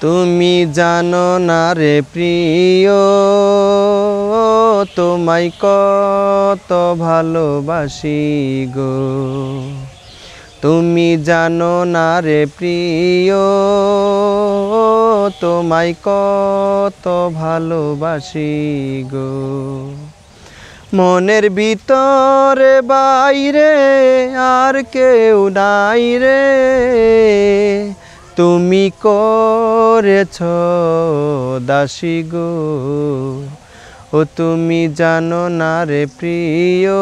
তুমি জানো না রে প্রিয়, তোমায় কত ভালোবাসি গো। তুমি জানো না রে প্রিয়, তোমায় কত ভালোবাসি গো। মনের ভিতরে বাইরে আর কেউ নাই রে, তুমি করেছ দাসী গো। ও তুমি জানো না রে প্রিয়,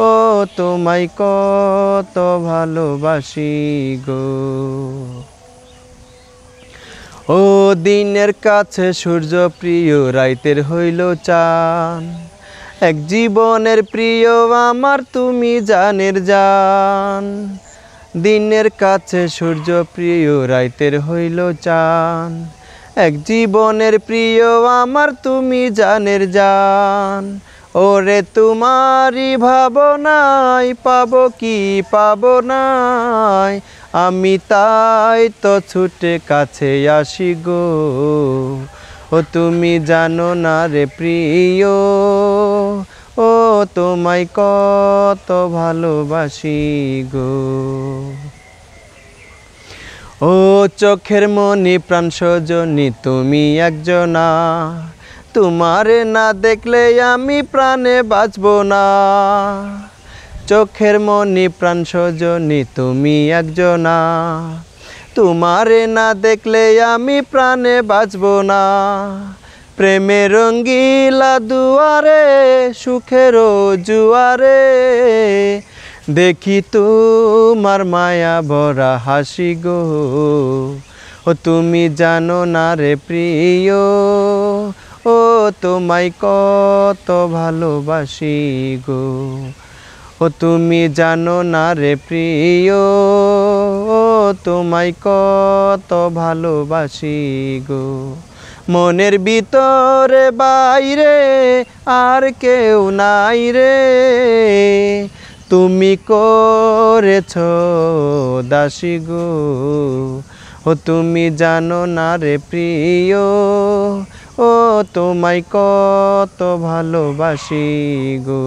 ও তোমায় কত ভালোবাসি গো। ও দিনের কাছে সূর্য প্রিয়, রাইতের হইল চাঁদ, এক জীবনের প্রিয় আমার তুমি জানের জান। দিনের কাছে সূর্য প্রিয়, রাইতের হইল চাঁদ, এক জীবনের প্রিয় আমার তুমি জানের জান। ওরে তোমারই ভাবনায় পাবো কি পাবো নাই, আমি তাই তো ছুটে কাছে আসি গো। ও তুমি জানো না রে প্রিয়, ও তোমায় কত ভালোবাসি গো। ও চোখের মনি প্রাণ সজনী তুমি একজনা, তোমারে না দেখলে আমি প্রাণে বাঁচব না। চোখের মনি প্রাণ সজনী তুমি একজনা, তোমারে না দেখলে আমি প্রাণে বাঁচব না। প্রেমের রঙ্গিলা দুয়ারে, সুখেরও জুয়ারে, দেখি তোমার মায়া ভরা হাসি গো। ও তুমি জানো না রে প্রিয়, ও তোমায় কত ভালোবাসি গো। ও তুমি জানো না রে প্রিয়, ও তোমায় কত ভালোবাসি গো। মনের ভিতরে বাইরে আর কেউ নাই রে, তুমি করেছ দাসী গো। ও তুমি জানো না রে প্রিয়, ও তোমায় কত ভালোবাসি গো।